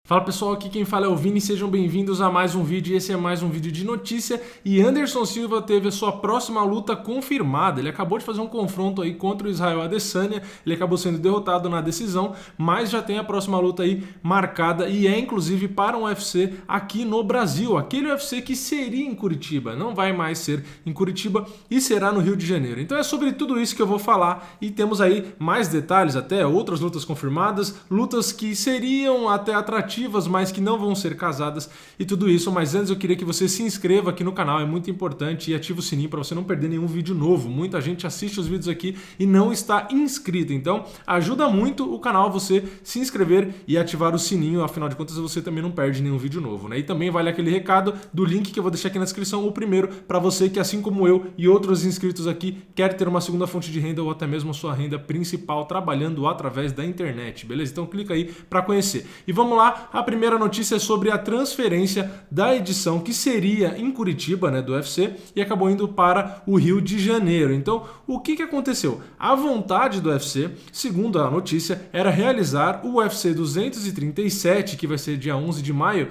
Fala pessoal, aqui quem fala é o Vini, sejam bem-vindos a mais um vídeo. Esse é mais um vídeo de notícia e Anderson Silva teve a sua próxima luta confirmada. Ele acabou de fazer um confronto aí contra o Israel Adesanya, ele acabou sendo derrotado na decisão, mas já tem a próxima luta aí marcada e é inclusive para um UFC aqui no Brasil, aquele UFC que seria em Curitiba, não vai mais ser em Curitiba e será no Rio de Janeiro. Então é sobre tudo isso que eu vou falar e temos aí mais detalhes, até outras lutas confirmadas, lutas que seriam até atrativas, mas que não vão ser casadas e tudo isso. Mas antes eu queria que você se inscreva aqui no canal, é muito importante, e ative o sininho para você não perder nenhum vídeo novo. Muita gente assiste os vídeos aqui e não está inscrito, então ajuda muito o canal você se inscrever e ativar o sininho, afinal de contas você também não perde nenhum vídeo novo, né? E também vale aquele recado do link que eu vou deixar aqui na descrição, o primeiro, para você que assim como eu e outros inscritos aqui quer ter uma segunda fonte de renda ou até mesmo a sua renda principal trabalhando através da internet, beleza? Então clica aí para conhecer. E vamos lá. A primeira notícia é sobre a transferência da edição que seria em Curitiba, né, do UFC, e acabou indo para o Rio de Janeiro. Então, o que aconteceu? A vontade do UFC, segundo a notícia, era realizar o UFC 237, que vai ser dia 11 de maio,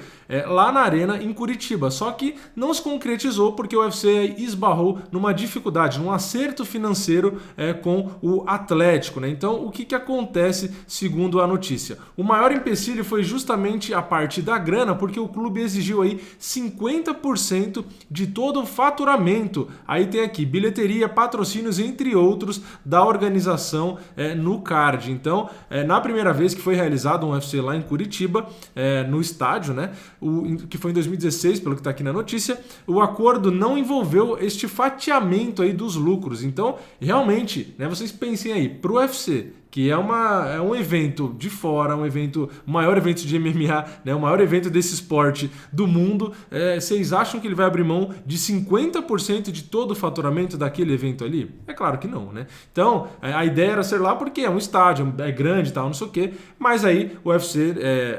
lá na Arena em Curitiba. Só que não se concretizou porque o UFC esbarrou numa dificuldade, num acerto financeiro com o Atlético, né? Então, o que acontece segundo a notícia? O maior empecilho foi justamente a parte da grana, porque o clube exigiu aí 50% de todo o faturamento. Aí tem aqui bilheteria, patrocínios, entre outros, da organização no card. Então, na primeira vez que foi realizado um UFC lá em Curitiba, no estádio, né, que foi em 2016, pelo que está aqui na notícia, o acordo não envolveu este fatiamento aí dos lucros. Então, realmente, né, vocês pensem aí, para o UFC, que é um evento de fora, o maior evento de MMA, né, o maior evento desse esporte do mundo, vocês acham que ele vai abrir mão de 50% de todo o faturamento daquele evento ali? É claro que não, né? Então, a ideia era ser lá porque é um estádio, é grande e tal, não sei o quê, mas aí o UFC,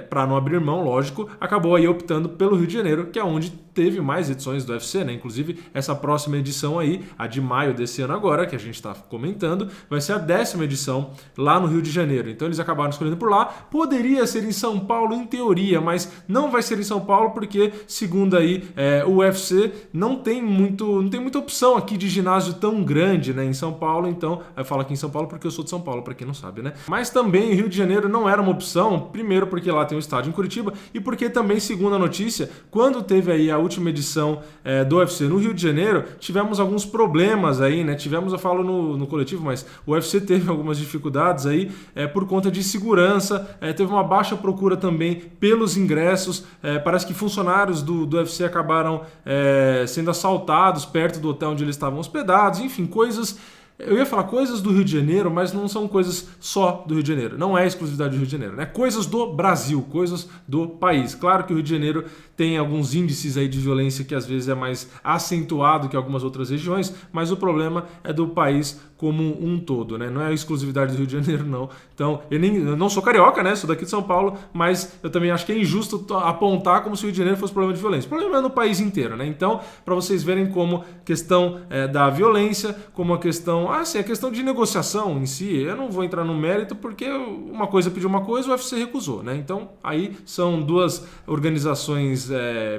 para não abrir mão, lógico, acabou aí optando pelo Rio de Janeiro, que é onde teve mais edições do UFC, né? Inclusive, essa próxima edição aí, a de maio desse ano agora, que a gente está comentando, vai ser a 10ª edição lá no Rio de Janeiro. Então eles acabaram escolhendo por lá. Poderia ser em São Paulo em teoria, mas não vai ser em São Paulo porque, segundo aí o UFC, não tem muita opção aqui de ginásio tão grande, né, em São Paulo. Então eu falo aqui em São Paulo porque eu sou de São Paulo, para quem não sabe, né? Mas também o Rio de Janeiro não era uma opção, primeiro porque lá tem um estádio em Curitiba e porque também, segundo a notícia, quando teve aí a última edição do UFC no Rio de Janeiro, tivemos alguns problemas aí, né? Tivemos, eu falo no coletivo, mas o UFC teve algumas dificuldades aí por conta de segurança, teve uma baixa procura também pelos ingressos, parece que funcionários do UFC acabaram sendo assaltados perto do hotel onde eles estavam hospedados, enfim, coisas. Eu ia falar coisas do Rio de Janeiro, mas não são coisas só do Rio de Janeiro. Não é exclusividade do Rio de Janeiro, né? Coisas do Brasil, coisas do país. Claro que o Rio de Janeiro tem alguns índices aí de violência que às vezes é mais acentuado que algumas outras regiões, mas o problema é do país como um todo, né? Não é exclusividade do Rio de Janeiro, não. Então, eu não sou carioca, né? Sou daqui de São Paulo, mas eu também acho que é injusto apontar como se o Rio de Janeiro fosse problema de violência. O problema é no país inteiro, né? Então, para vocês verem como questão da violência, como a questão a questão de negociação em si, eu não vou entrar no mérito porque uma coisa pediu uma coisa, o UFC recusou, né? Então, aí são duas organizações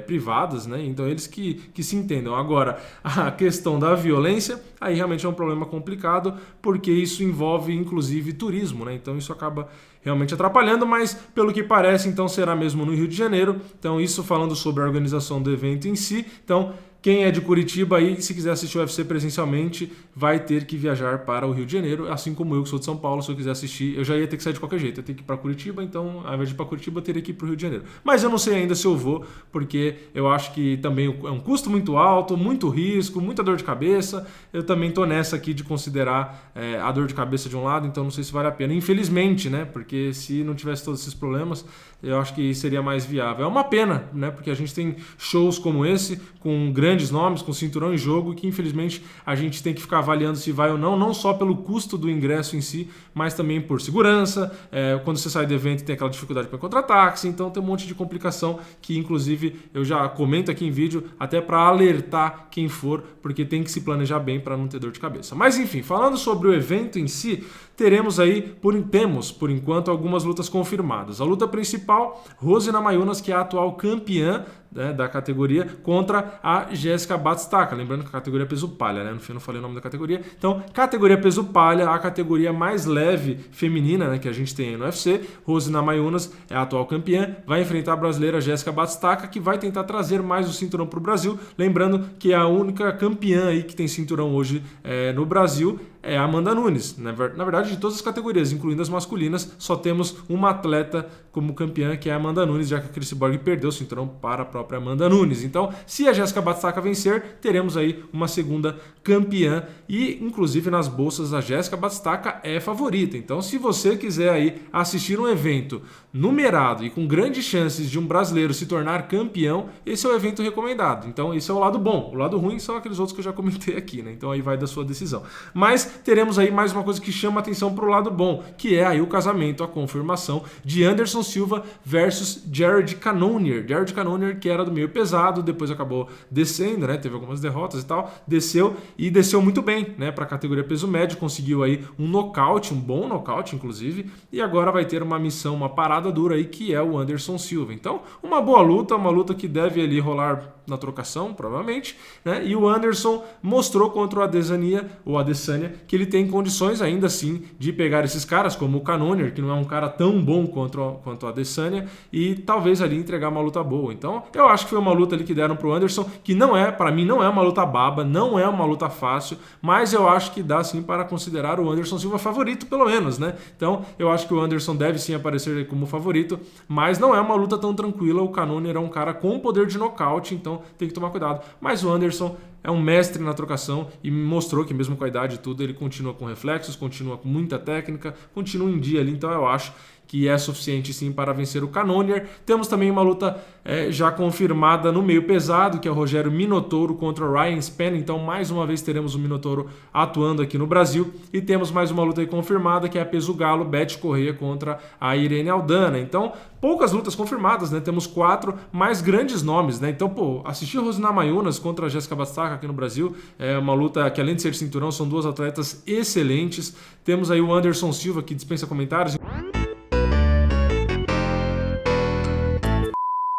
privadas, né? Então, eles que se entendam. Agora, a questão da violência, aí realmente é um problema complicado, porque isso envolve, inclusive, turismo, né? Então, isso acaba realmente atrapalhando, mas pelo que parece, então, será mesmo no Rio de Janeiro. Então, isso falando sobre a organização do evento em si. Então, quem é de Curitiba aí, se quiser assistir o UFC presencialmente, vai ter que viajar para o Rio de Janeiro, assim como eu que sou de São Paulo, se eu quiser assistir, eu já ia ter que sair de qualquer jeito, eu tenho que ir para Curitiba, então ao invés de ir para Curitiba, eu teria que ir para o Rio de Janeiro. Mas eu não sei ainda se eu vou, porque eu acho que também é um custo muito alto, muito risco, muita dor de cabeça, eu também estou nessa aqui de considerar a dor de cabeça de um lado, então não sei se vale a pena, infelizmente, né, porque se não tivesse todos esses problemas, eu acho que seria mais viável. É uma pena, né, porque a gente tem shows como esse, com grandes nomes, com cinturão em jogo, que infelizmente a gente tem que ficar avaliando se vai ou não só pelo custo do ingresso em si, mas também por segurança, quando você sai do evento tem aquela dificuldade para encontrar táxi, então tem um monte de complicação que inclusive eu já comento aqui em vídeo, até para alertar quem for, porque tem que se planejar bem para não ter dor de cabeça. Mas enfim, falando sobre o evento em si, teremos aí, por enquanto, algumas lutas confirmadas. A luta principal, Rose Namajunas, que é a atual campeã, né, da categoria, contra a Jéssica Batistaca. Lembrando que a categoria é peso palha, né? No fim eu não falei o nome da categoria. Então, categoria peso palha, a categoria mais leve feminina, né, que a gente tem no UFC. Rose Namajunas é a atual campeã, vai enfrentar a brasileira Jéssica Batistaca, que vai tentar trazer mais o cinturão para o Brasil. Lembrando que a única campeã aí que tem cinturão hoje no Brasil é a Amanda Nunes. Na verdade, de todas as categorias, incluindo as masculinas, só temos uma atleta como campeã, que é a Amanda Nunes, já que a Cris Borg perdeu o cinturão para a própria Amanda Nunes. Então, se a Jéssica Batistaca vencer, teremos aí uma segunda campeã e, inclusive, nas bolsas a Jéssica Batistaca é favorita. Então, se você quiser aí assistir um evento numerado e com grandes chances de um brasileiro se tornar campeão, esse é o evento recomendado. Então, esse é o lado bom. O lado ruim são aqueles outros que eu já comentei aqui, né? Então, aí vai da sua decisão. Mas teremos aí mais uma coisa que chama atenção para o lado bom, que é aí o casamento, a confirmação de Anderson Silva versus Jared Cannonier. Jared Cannonier, que era do meio pesado, depois acabou descendo, né? Teve algumas derrotas e tal, desceu muito bem, né? Para a categoria peso médio, conseguiu aí um nocaute, um bom nocaute, inclusive, e agora vai ter uma missão, uma parada dura aí, que é o Anderson Silva. Então, uma boa luta, uma luta que deve ali rolar na trocação, provavelmente, né? E o Anderson mostrou contra o Adesanya, que ele tem condições ainda assim de pegar esses caras, como o Cannonier, que não é um cara tão bom quanto o Adesanya, e talvez ali entregar uma luta boa. Então, eu acho que foi uma luta ali que deram pro Anderson, que não é, para mim, não é uma luta baba, não é uma luta fácil, mas eu acho que dá sim para considerar o Anderson Silva favorito, pelo menos, né? Então, eu acho que o Anderson deve sim aparecer como favorito, mas não é uma luta tão tranquila. O Cannonier é um cara com poder de nocaute, então tem que tomar cuidado. Mas o Anderson é um mestre na trocação e mostrou que mesmo com a idade e tudo, ele continua com reflexos, continua com muita técnica, continua em dia ali, então eu acho que é suficiente sim para vencer o Cannonier. Temos também uma luta já confirmada no meio pesado, que é o Rogério Minotouro contra o Ryan Spann. Então, mais uma vez, teremos o Minotouro atuando aqui no Brasil. E temos mais uma luta aí confirmada, que é a peso galo, Beth Correia contra a Irene Aldana. Então, poucas lutas confirmadas, né? Temos 4 mais grandes nomes, né? Então, assistir Rose Namajunas contra a Jéssica Batistaca aqui no Brasil é uma luta que, além de ser cinturão, são duas atletas excelentes. Temos aí o Anderson Silva, que dispensa comentários.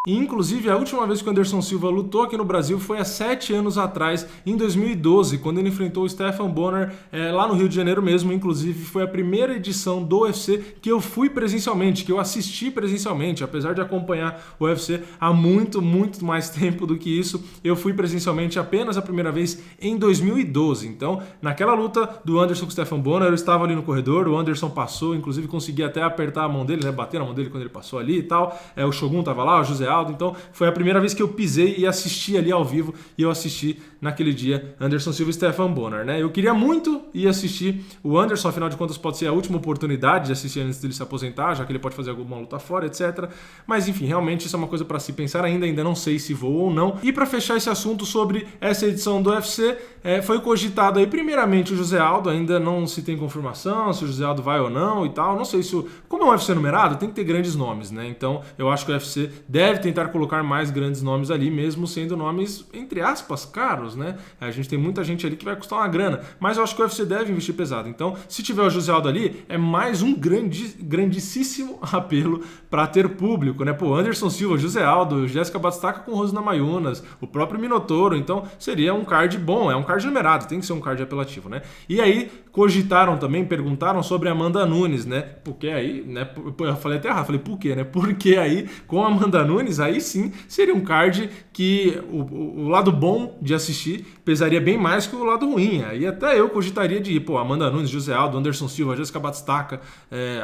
E, inclusive, a última vez que o Anderson Silva lutou aqui no Brasil foi há 7 anos atrás, em 2012, quando ele enfrentou o Stephan Bonnar lá no Rio de Janeiro mesmo. Inclusive, foi a primeira edição do UFC que eu fui presencialmente, que eu assisti presencialmente. Apesar de acompanhar o UFC há muito, muito mais tempo do que isso, eu fui presencialmente apenas a primeira vez em 2012. Então, naquela luta do Anderson com o Stephan Bonnar, eu estava ali no corredor, o Anderson passou, inclusive consegui até apertar a mão dele, né, bater na mão dele quando ele passou ali e tal. O Shogun estava lá, o José Aldo. Então foi a primeira vez que eu pisei e assisti ali ao vivo, e eu assisti naquele dia Anderson Silva e Stephan Bonnar, né? Eu queria muito ir assistir o Anderson, afinal de contas pode ser a última oportunidade de assistir antes dele se aposentar, já que ele pode fazer alguma luta fora, etc. Mas enfim, realmente isso é uma coisa para se pensar ainda não sei se vou ou não. E para fechar esse assunto sobre essa edição do UFC, foi cogitado aí primeiramente o José Aldo, ainda não se tem confirmação se o José Aldo vai ou não e tal, não sei se como é um UFC numerado, tem que ter grandes nomes, né? Então eu acho que o UFC deve tentar colocar mais grandes nomes ali, mesmo sendo nomes, entre aspas, caros, né? A gente tem muita gente ali que vai custar uma grana, mas eu acho que o UFC deve investir pesado. Então, se tiver o José Aldo ali, é mais um grandíssimo apelo para ter público, né? Anderson Silva, José Aldo, Jéssica Batistaca com Rose Namajunas, o próprio Minotouro. Então, seria um card bom, é um card numerado, tem que ser um card apelativo, né? E aí, cogitaram também, perguntaram sobre a Amanda Nunes, né? Porque aí, né? Eu falei até errado, falei por quê, né? Porque aí, com a Amanda Nunes, aí sim seria um card que o lado bom de assistir pesaria bem mais que o lado ruim. Aí até eu cogitaria de ir, Amanda Nunes, José Aldo, Anderson Silva, Jéssica Batistaca,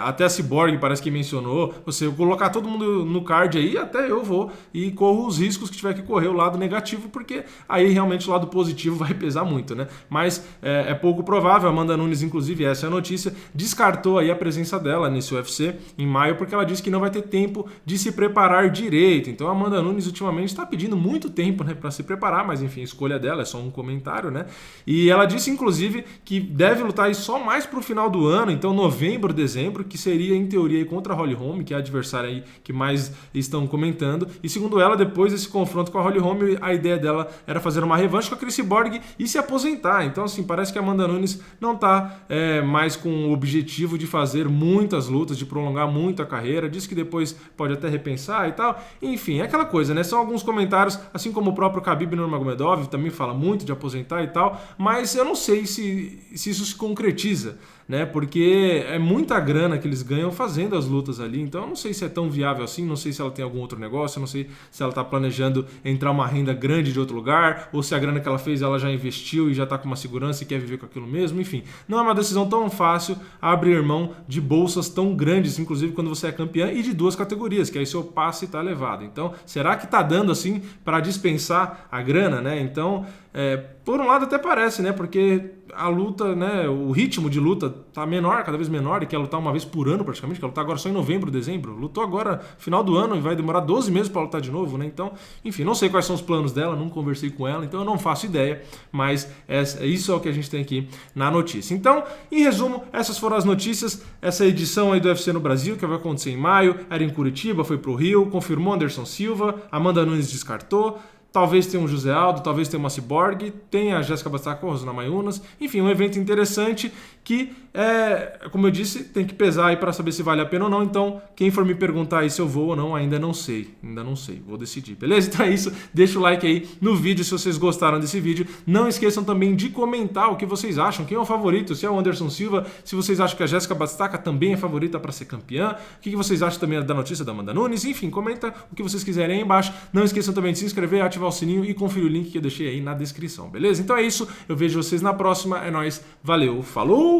até a Cyborg parece que mencionou. Você colocar todo mundo no card aí, até eu vou e corro os riscos que tiver que correr o lado negativo, porque aí realmente o lado positivo vai pesar muito, né? Mas é pouco provável. A Amanda Nunes, inclusive, essa é a notícia, descartou aí a presença dela nesse UFC em maio, porque ela disse que não vai ter tempo de se preparar direito. feito. Então a Amanda Nunes ultimamente está pedindo muito tempo, né, para se preparar, mas enfim, a escolha dela é só um comentário, né? E ela disse inclusive que deve lutar aí só mais pro final do ano, então novembro, dezembro, que seria em teoria contra a Holly Holm, que é a adversária aí que mais estão comentando. E segundo ela, depois desse confronto com a Holly Holm, a ideia dela era fazer uma revanche com a Cris Borg e se aposentar. Então assim, parece que a Amanda Nunes não tá mais com o objetivo de fazer muitas lutas, de prolongar muito a carreira. Diz que depois pode até repensar e tal. Enfim, é aquela coisa, né? São alguns comentários, assim como o próprio Khabib Nurmagomedov também fala muito de aposentar e tal, mas eu não sei se isso se concretiza, né? Porque é muita grana que eles ganham fazendo as lutas ali, então eu não sei se é tão viável assim, não sei se ela tem algum outro negócio, não sei se ela tá planejando entrar uma renda grande de outro lugar, ou se a grana que ela fez ela já investiu e já tá com uma segurança e quer viver com aquilo mesmo, enfim. Não é uma decisão tão fácil abrir mão de bolsas tão grandes, inclusive quando você é campeã, e de duas categorias, que aí seu passe tá elevado. Então, será que tá dando assim para dispensar a grana, né? Então, por um lado até parece, né? Porque a luta, né, o ritmo de luta tá menor, cada vez menor, e quer lutar uma vez por ano praticamente, quer lutar agora só em novembro, dezembro, lutou agora final do ano e vai demorar 12 meses para lutar de novo, né? Então, enfim, não sei quais são os planos dela, não conversei com ela, então eu não faço ideia, mas isso é o que a gente tem aqui na notícia. Então, em resumo, essas foram as notícias, essa edição aí do UFC no Brasil, que vai acontecer em maio, era em Curitiba, foi pro Rio, confirmou Anderson Silva, Amanda Nunes descartou, talvez tenha um José Aldo, talvez tenha uma Cyborg, tenha a Jéssica Bastaco, Rosana Mayunas, enfim, um evento interessante que, como eu disse, tem que pesar aí para saber se vale a pena ou não. Então, quem for me perguntar aí se eu vou ou não, ainda não sei, vou decidir, beleza? Então é isso, deixa o like aí no vídeo se vocês gostaram desse vídeo. Não esqueçam também de comentar o que vocês acham, quem é o favorito, se é o Anderson Silva, se vocês acham que a Jéssica Bastaca também é favorita para ser campeã, o que vocês acham também da notícia da Amanda Nunes, enfim, comenta o que vocês quiserem aí embaixo. Não esqueçam também de se inscrever, ativar o sininho e conferir o link que eu deixei aí na descrição, beleza? Então é isso, eu vejo vocês na próxima, é nóis, valeu, falou!